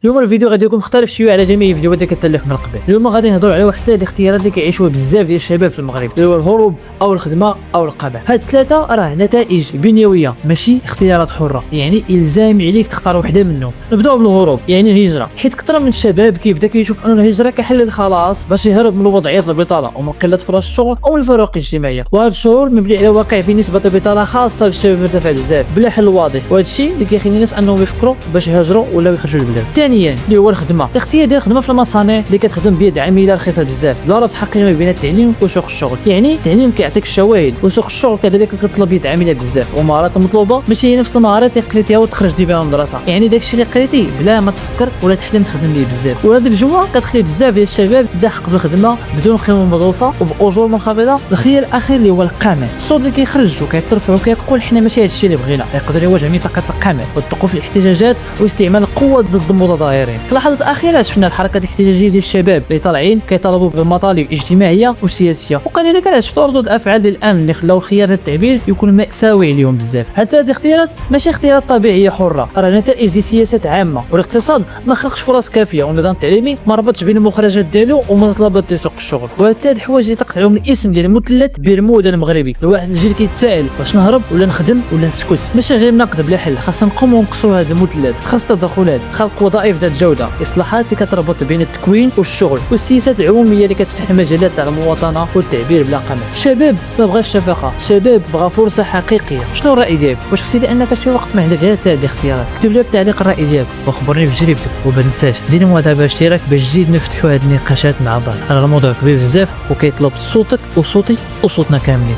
اليوم الفيديو غادي يكون مختلف شويه على جميع الفيديوهات اللي كتالف من قبل. اليوم غادي نهضروا على واحد ثلاث اختيارات اللي كيعيشوها بزاف ديال الشباب في المغرب، اللي هو الهروب او الخدمه او القمع. هاد الثلاثه راه نتائج بنيويه ماشي اختيارات حره، يعني الزام عليك تختار وحده منهم. نبداو بالهروب يعني الهجره، حيت كثر من الشباب كيبدا كيشوف ان الهجره كحل خلاص باش يهرب من وضعيه البطاله ومن قله فرص الشغل او من الفروق الاجتماعيه، وهذا الشعور مبني على واقع في نسبه البطاله خاصه بالشباب مرتفع بزاف بلا حل واضح، وهذا الشيء اللي كيخلي الناس انهم يفكروا باش يهاجروا ولا يخرجوا للبلاد. ثانيا اللي هو الخدمه، الاختيار ديال الخدمه في المصانع اللي كتخدم بيد عميله رخيصه بزاف، لا ربط حقيقي ما بين التعليم وسوق الشغل. يعني التعليم كيعطيك الشواهد وسوق الشغل كذلك كيطلب يد عميله بزاف، ومهارات المطلوبه ماشي هي نفس المهارات اللي قريتيها وتخرج بها من المدرسه، يعني داكشي اللي قريتي بلا ما تفكر ولا تحلم تخدم ليه بزاف. وهذه الجوه كتخلي بزاف ديال الشباب تضحك بالخدمه بدون قيمه مضافه وباجور منخفضه. الخيار الاخير اللي هو القمع، الصوت اللي كيخرج وكيترفع وكيقول حنا ماشي هذا الشيء اللي بغينا، يقدر يواجه منطقه القمع والوقوف الاحتجاجات واستعمال القوه ضد المتظاهرين. في اللحظات الاخيره شفنا الحركات الاحتجاجيه ديال الشباب اللي طالعين كيطالبوا بمطالب اجتماعيه وسياسيه، وكذلك شفتوا ردود افعال ديال الامن اللي خلاو خيار التعبير يكون ماساوي اليوم بزاف. حتى هذه الاختيارات ماشي اختيارات طبيعيه حره، راه نتائج ديال سياسات عامه، والاقتصاد ما خلقش فرص كافيه، والنظام التعليمي ما ربطش بين المخرجات ديالو ومتطلبات ديال سوق الشغل. وهاد الثلاث الحوايج اللي تقطعوا من الاسم ديال المثلث برمودا المغربي، الواحد الجيل كيتسائل واش نهرب ولا نخدم ولا نسكت. ماشي غير نقد بلا حل، خاصنا نقوموا نكسروا هذا المثلث، خاص تدخلات، خلق وظائف ذات جوده، اصلاحات اللي كتربط بين التكوين والشغل، والسياسات العموميه اللي كتفتح المجالات على المواطنه والتعبير بلا قمع. شباب ما بغى الشفقه، شباب بغى فرصه حقيقيه. شنو الراي ديالك؟ واش حسيتي انك شي وقت ما عندك غير هذه الاختيارات؟ كتب لي بالتعليق الراي ديالك وخبرني بتجربتك، وما تنساش دير متابعه اشتراك باش نزيد نفتحوا هذه النقاشات مع بعض. راه الموضوع كبير بزاف وكيطلب صوتك وصوتي وصوتنا كاملين.